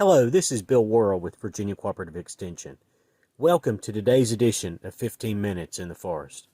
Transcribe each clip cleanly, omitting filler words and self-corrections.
Hello, this is Bill Worrell with Virginia Cooperative Extension. Welcome to today's edition of 15 Minutes in the Forest.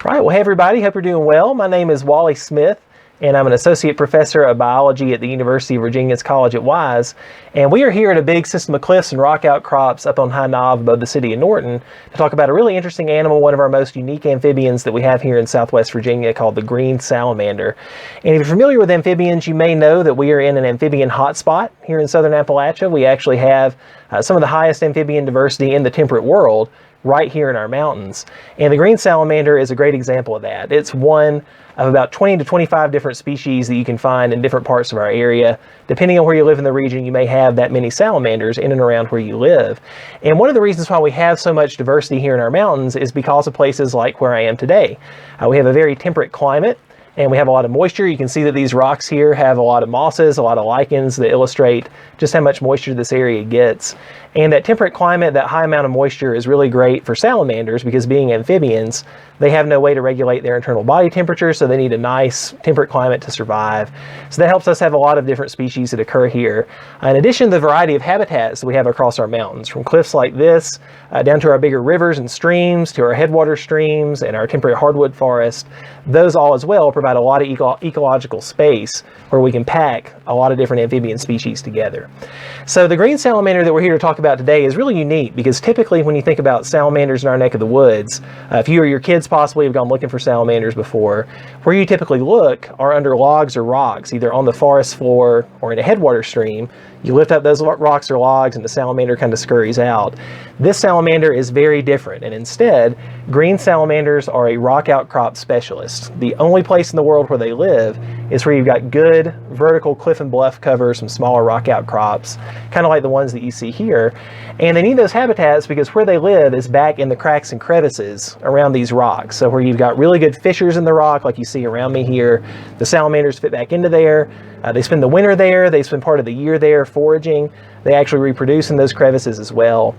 Right, well, hey everybody, hope you're doing well. My name is Wally Smith, and I'm an associate professor of biology at the University of Virginia's College at Wise. And we are here at a big system of cliffs and rock outcrops up on High Knob above the city of Norton to talk about a really interesting animal, one of our most unique amphibians that we have here in Southwest Virginia called the Green Salamander. And if you're familiar with amphibians, you may know that we are in an amphibian hotspot here in southern Appalachia. We actually have some of the highest amphibian diversity in the temperate world right here in our mountains. And the green salamander is a great example of that. It's one of about 20 to 25 different species that you can find in different parts of our area. Depending on where you live in the region, you may have that many salamanders in and around where you live. And one of the reasons why we have so much diversity here in our mountains is because of places like where I am today. We have a very temperate climate, and we have a lot of moisture. You can see that these rocks here have a lot of mosses, a lot of lichens that illustrate just how much moisture this area gets. And that temperate climate, that high amount of moisture, is really great for salamanders because being amphibians, they have no way to regulate their internal body temperature, so they need a nice temperate climate to survive. So that helps us have a lot of different species that occur here. In addition to the variety of habitats that we have across our mountains, from cliffs like this, down to our bigger rivers and streams, to our headwater streams and our temperate hardwood forest, those all as well provide a lot of ecological space where we can pack a lot of different amphibian species together. So the green salamander that we're here to talk about today is really unique because typically when you think about salamanders in our neck of the woods, if you or your kids possibly have gone looking for salamanders before, where you typically look are under logs or rocks, either on the forest floor or in a headwater stream. You lift up those rocks or logs and the salamander kind of scurries out. This salamander is very different, and instead, green salamanders are a rock outcrop specialist. The only place in the world where they live is where you've got good vertical cliff and bluff cover, some smaller rock outcrops, kind of like the ones that you see here. And they need those habitats because where they live is back in the cracks and crevices around these rocks. So where you've got really good fissures in the rock, like you see around me here, the salamanders fit back into there. They spend the winter there, they spend part of the year there foraging. They actually reproduce in those crevices as well.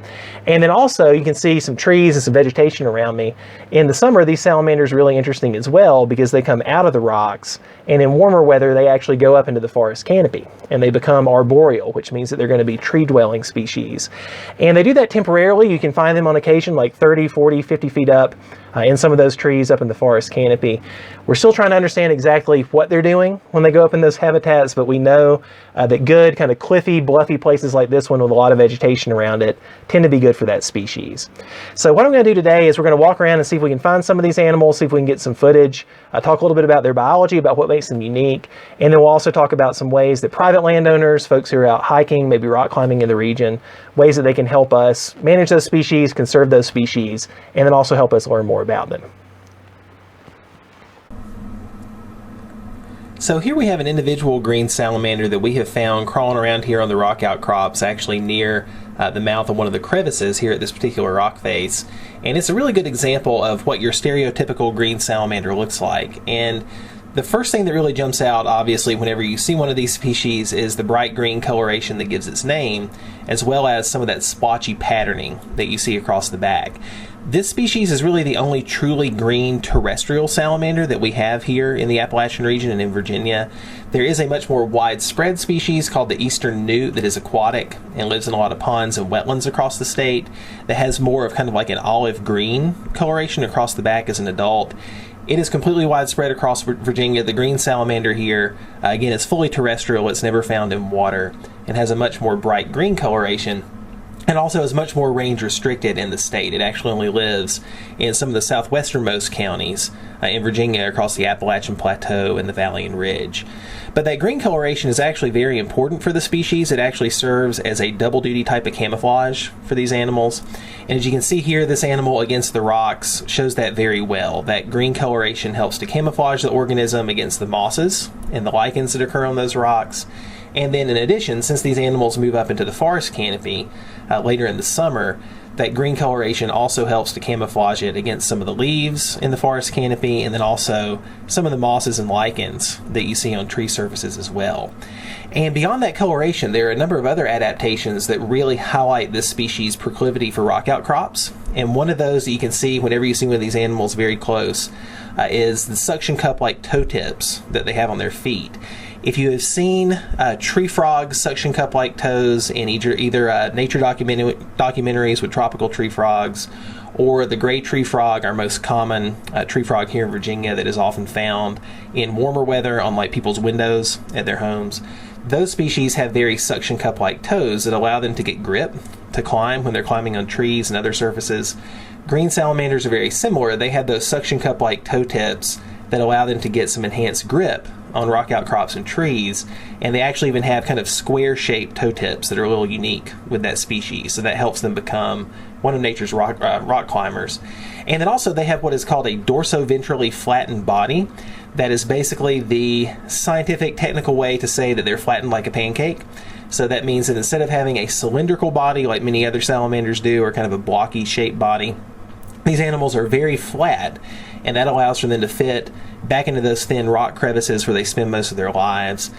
And then also you can see some trees and some vegetation around me. In the summer, these salamanders are really interesting as well because they come out of the rocks, and in warmer weather they actually go up into the forest canopy and they become arboreal, which means that they're going to be tree-dwelling species. And they do that temporarily. You can find them on occasion like 30, 40, 50 feet up in some of those trees up in the forest canopy. We're still trying to understand exactly what they're doing when they go up in those habitats, but we know that good kind of cliffy, bluffy places like this one with a lot of vegetation around it tend to be good for that species. So what I'm going to do today is we're going to walk around and see if we can find some of these animals, see if we can get some footage, talk a little bit about their biology, about what makes them unique, and then we'll also talk about some ways that private landowners, folks who are out hiking, maybe rock climbing in the region, ways that they can help us manage those species, conserve those species, and then also help us learn more about them. So here we have an individual green salamander that we have found crawling around here on the rock outcrops, actually near the mouth of one of the crevices here at this particular rock face. And it's a really good example of what your stereotypical green salamander looks like. And the first thing that really jumps out, obviously, whenever you see one of these species is the bright green coloration that gives its name, as well as some of that splotchy patterning that you see across the back. This species is really the only truly green terrestrial salamander that we have here in the Appalachian region and in Virginia. There is a much more widespread species called the eastern newt that is aquatic and lives in a lot of ponds and wetlands across the state that has more of kind of like an olive green coloration across the back as an adult. It is completely widespread across Virginia. The green salamander here, again, is fully terrestrial. It's never found in water and has a much more bright green coloration, and also is much more range restricted in the state. It actually only lives in some of the southwesternmost counties in Virginia across the Appalachian Plateau and the Valley and Ridge. But that green coloration is actually very important for the species. It actually serves as a double duty type of camouflage for these animals. And as you can see here, this animal against the rocks shows that very well. That green coloration helps to camouflage the organism against the mosses and the lichens that occur on those rocks. And then in addition, since these animals move up into the forest canopy later in the summer, that green coloration also helps to camouflage it against some of the leaves in the forest canopy, and then also some of the mosses and lichens that you see on tree surfaces as well. And beyond that coloration, there are a number of other adaptations that really highlight this species' proclivity for rock outcrops. And one of those that you can see whenever you see one of these animals very close is the suction cup-like toe tips that they have on their feet. If you have seen tree frogs, suction cup-like toes in either nature documentaries with tropical tree frogs, or the gray tree frog, our most common tree frog here in Virginia that is often found in warmer weather on like people's windows at their homes, those species have very suction cup-like toes that allow them to get grip to climb when they're climbing on trees and other surfaces. Green salamanders are very similar. They have those suction cup-like toe tips that allow them to get some enhanced grip on rock outcrops and trees, and they actually even have kind of square-shaped toe tips that are a little unique with that species, so that helps them become one of nature's rock climbers. And then also they have what is called a dorsoventrally flattened body. That is basically the scientific technical way to say that they're flattened like a pancake. So that means that instead of having a cylindrical body like many other salamanders do, or kind of a blocky shaped body, these animals are very flat, and that allows for them to fit back into those thin rock crevices where they spend most of their lives.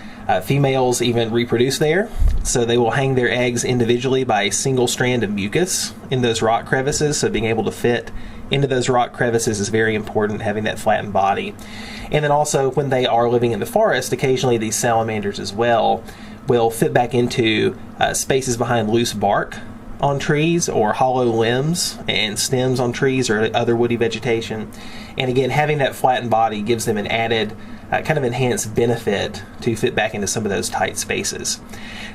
Females even reproduce there, so they will hang their eggs individually by a single strand of mucus in those rock crevices, so being able to fit into those rock crevices is very important, having that flattened body. And then also, when they are living in the forest, occasionally these salamanders as well will fit back into spaces behind loose bark on trees, or hollow limbs and stems on trees or other woody vegetation. And again, having that flattened body gives them an added kind of enhanced benefit to fit back into some of those tight spaces.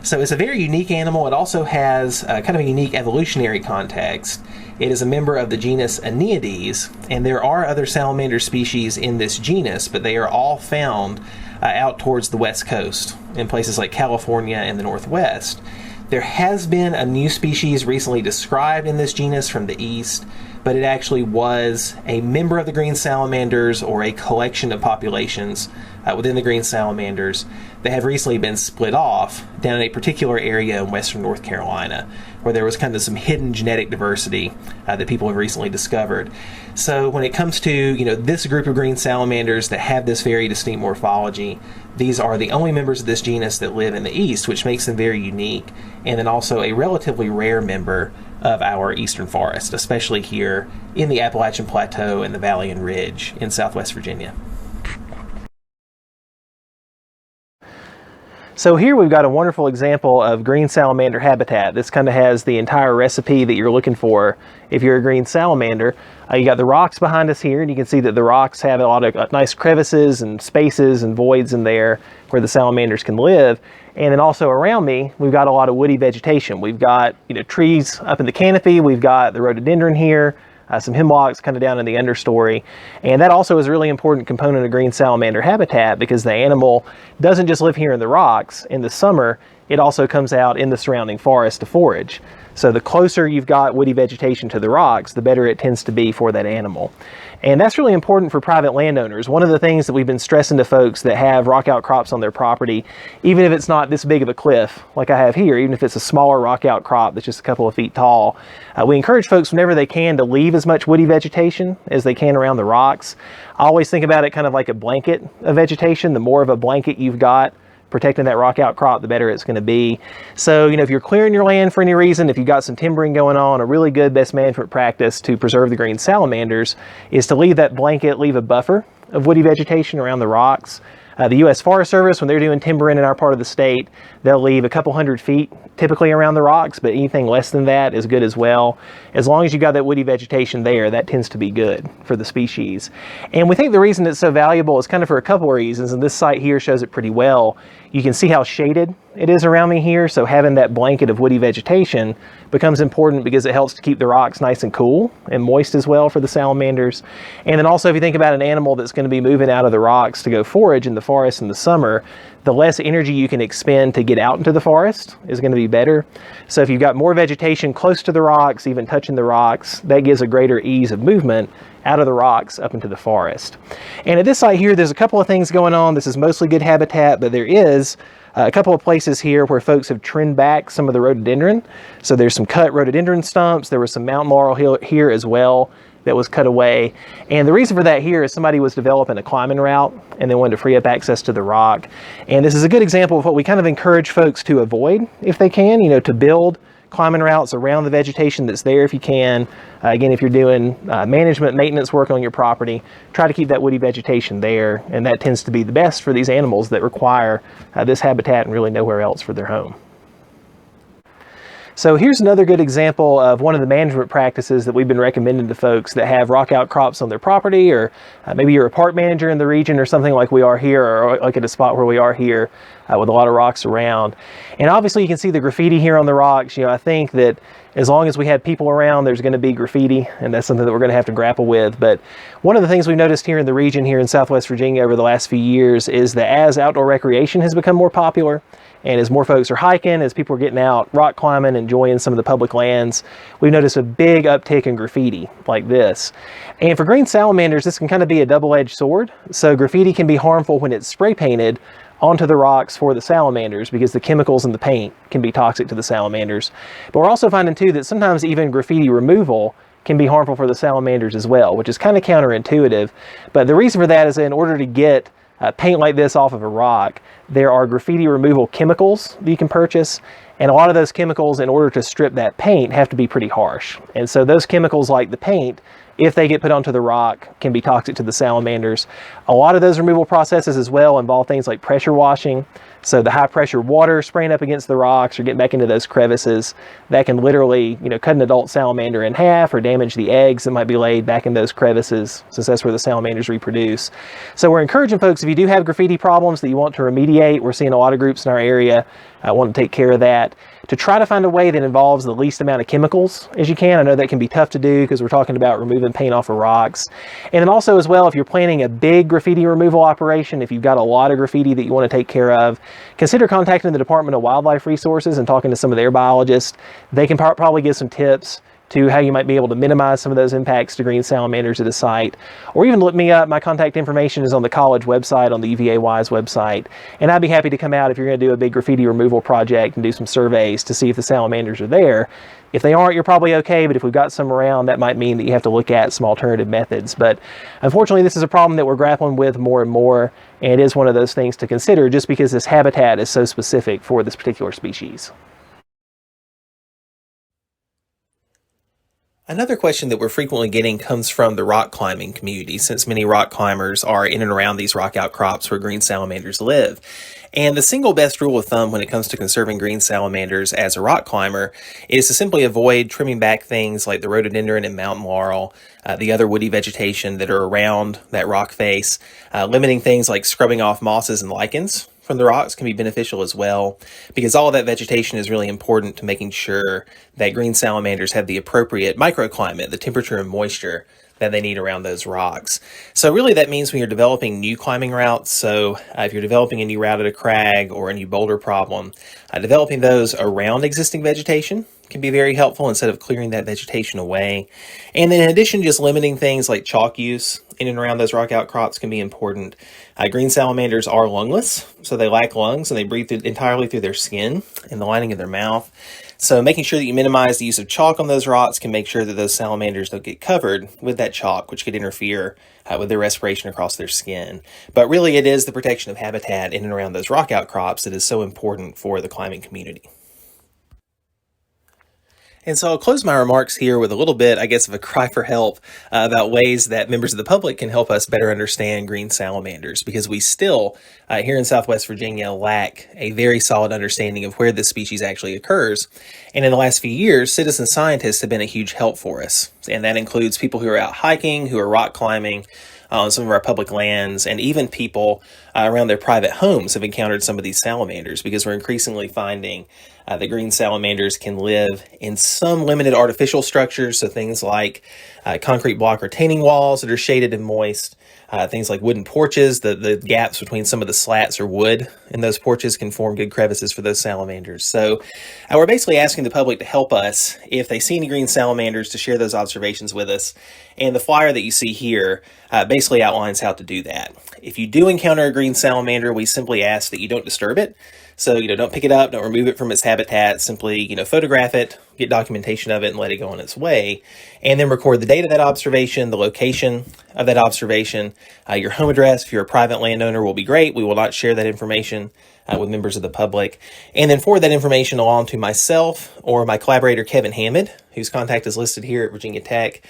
So it's a very unique animal. It also has kind of a unique evolutionary context. It is a member of the genus Aeneades, and there are other salamander species in this genus, but they are all found out towards the west coast in places like California and the Northwest. There has been a new species recently described in this genus from the east, but it actually was a member of the green salamanders, or a collection of populations within the green salamanders that have recently been split off down in a particular area in western North Carolina, where there was kind of some hidden genetic diversity that people have recently discovered. So when it comes to this group of green salamanders that have this very distinct morphology, these are the only members of this genus that live in the east, which makes them very unique, and then also a relatively rare member of our eastern forest, especially here in the Appalachian Plateau and the Valley and Ridge in southwest Virginia. So here we've got a wonderful example of green salamander habitat. This kind of has the entire recipe that you're looking for if you're a green salamander. You got the rocks behind us here, and you can see that the rocks have a lot of nice crevices and spaces and voids in there where the salamanders can live. And then also around me, we've got a lot of woody vegetation. We've got trees up in the canopy. We've got the rhododendron here, some hemlocks kind of down in the understory. And that also is a really important component of green salamander habitat, because the animal doesn't just live here in the rocks. In the summer, it also comes out in the surrounding forest to forage. So the closer you've got woody vegetation to the rocks, the better it tends to be for that animal. And that's really important for private landowners. One of the things that we've been stressing to folks that have rock outcrops on their property, even if it's not this big of a cliff like I have here, even if it's a smaller rock outcrop that's just a couple of feet tall, we encourage folks whenever they can to leave as much woody vegetation as they can around the rocks. I always think about it kind of like a blanket of vegetation. The more of a blanket you've got protecting that rock outcrop, the better it's going to be. So, if you're clearing your land for any reason, if you've got some timbering going on, a really good best management practice to preserve the green salamanders is to leave that blanket, leave a buffer of woody vegetation around the rocks. The U.S. Forest Service, when they're doing timbering in our part of the state, they'll leave a couple 100 feet typically around the rocks, but anything less than that is good as well. As long as you got that woody vegetation there, that tends to be good for the species. And we think the reason it's so valuable is kind of for a couple of reasons, and this site here shows it pretty well. You can see how shaded it is around me here, so having that blanket of woody vegetation becomes important because it helps to keep the rocks nice and cool and moist as well for the salamanders. And then also, if you think about an animal that's going to be moving out of the rocks to go forage in the forest in the summer, the less energy you can expend to get out into the forest is going to be better. So if you've got more vegetation close to the rocks, even touching the rocks, that gives a greater ease of movement out of the rocks up into the forest. And at this site here, there's a couple of things going on. This is mostly good habitat, but there is a couple of places here where folks have trimmed back some of the rhododendron. So there's some cut rhododendron stumps. There was some mountain laurel here as well. that was cut away. And the reason for that here is somebody was developing a climbing route and they wanted to free up access to the rock. And this is a good example of what we kind of encourage folks to avoid if they can, you know, to build climbing routes around the vegetation that's there if you can. Again, if you're doing maintenance work on your property, try to keep that woody vegetation there, and that tends to be the best for these animals that require this habitat and really nowhere else for their home. So here's another good example of one of the management practices that we've been recommending to folks that have rock outcrops on their property, or maybe you're a park manager in the region or something like we are here, or like at a spot where we are here with a lot of rocks around. And obviously you can see the graffiti here on the rocks. You know, I think that as long as we have people around, there's going to be graffiti, and that's something that we're going to have to grapple with. But one of the things we noticed here in the region here in Southwest Virginia over the last few years is that as outdoor recreation has become more popular, and as more folks are hiking, as people are getting out rock climbing, enjoying some of the public lands, we've noticed a big uptick in graffiti like this. And for green salamanders, this can kind of be a double-edged sword. So graffiti can be harmful when it's spray painted onto the rocks for the salamanders, because the chemicals in the paint can be toxic to the salamanders. But we're also finding too that sometimes even graffiti removal can be harmful for the salamanders as well, which is kind of counterintuitive. But the reason for that is that in order to get paint like this off of a rock, there are graffiti removal chemicals that you can purchase, and a lot of those chemicals, in order to strip that paint, have to be pretty harsh. And so those chemicals, like the paint, if they get put onto the rock, can be toxic to the salamanders. A lot of those removal processes as well involve things like pressure washing. So the high pressure water spraying up against the rocks or getting back into those crevices, that can literally, you know, cut an adult salamander in half or damage the eggs that might be laid back in those crevices, since that's where the salamanders reproduce. So we're encouraging folks, if you do have graffiti problems that you want to remediate, we're seeing a lot of groups in our area want to take care of that, to try to find a way that involves the least amount of chemicals as you can. I know that can be tough to do because we're talking about removing paint off of rocks. And then also as well, if you're planning a big graffiti removal operation, if you've got a lot of graffiti that you want to take care of, consider contacting the Department of Wildlife Resources and talking to some of their biologists. They can probably give some tips to how you might be able to minimize some of those impacts to green salamanders at a site. Or even look me up. My contact information is on the college website, on the UVA-Wise website. And I'd be happy to come out if you're going to do a big graffiti removal project and do some surveys to see if the salamanders are there. If they aren't, you're probably okay, but if we've got some around, that might mean that you have to look at some alternative methods. But unfortunately, this is a problem that we're grappling with more and more, and it is one of those things to consider just because this habitat is so specific for this particular species. Another question that we're frequently getting comes from the rock climbing community, since many rock climbers are in and around these rock outcrops where green salamanders live. And the single best rule of thumb when it comes to conserving green salamanders as a rock climber is to simply avoid trimming back things like the rhododendron and mountain laurel, the other woody vegetation that are around that rock face. Limiting things like scrubbing off mosses and lichens from the rocks can be beneficial as well, because all of that vegetation is really important to making sure that green salamanders have the appropriate microclimate, the temperature and moisture that they need around those rocks. So really that means when you're developing new climbing routes, so if you're developing a new route at a crag or a new boulder problem, developing those around existing vegetation can be very helpful instead of clearing that vegetation away. And then in addition, just limiting things like chalk use in and around those rock outcrops can be important. Green salamanders are lungless, so they lack lungs and they breathe entirely through their skin and the lining of their mouth. So making sure that you minimize the use of chalk on those rocks can make sure that those salamanders don't get covered with that chalk, which could interfere with their respiration across their skin. But really it is the protection of habitat in and around those rock outcrops that is so important for the climbing community. And so I'll close my remarks here with a little bit, I guess, of a cry for help about ways that members of the public can help us better understand green salamanders, because we still, here in Southwest Virginia, lack a very solid understanding of where this species actually occurs. And in the last few years, citizen scientists have been a huge help for us. And that includes people who are out hiking, who are rock climbing on some of our public lands, and even people around their private homes have encountered some of these salamanders, because we're increasingly finding that green salamanders can live in some limited artificial structures, so things like concrete block retaining walls that are shaded and moist, things like wooden porches. The gaps between some of the slats or wood in those porches can form good crevices for those salamanders. So we're basically asking the public to help us, if they see any green salamanders, to share those observations with us. And the flyer that you see here basically outlines how to do that. If you do encounter a green salamander, we simply ask that you don't disturb it. So, don't pick it up, don't remove it from its habitat, simply, photograph it, get documentation of it, and let it go on its way. And then record the date of that observation, the location of that observation, your home address. If you're a private landowner, will be great. We will not share that information with members of the public. And then forward that information along to myself or my collaborator, Kevin Hammond, whose contact is listed here at Virginia Tech.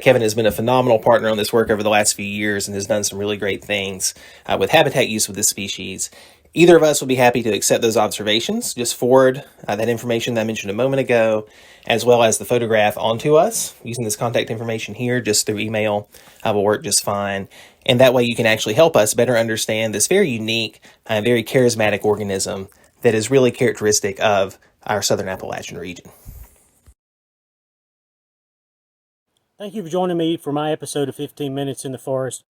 Kevin has been a phenomenal partner on this work over the last few years and has done some really great things with habitat use with this species. Either of us will be happy to accept those observations. Just forward that information that I mentioned a moment ago, as well as the photograph onto us using this contact information here, just through email will work just fine. And that way you can actually help us better understand this very unique, very charismatic organism that is really characteristic of our southern Appalachian region. Thank you for joining me for my episode of 15 Minutes in the Forest.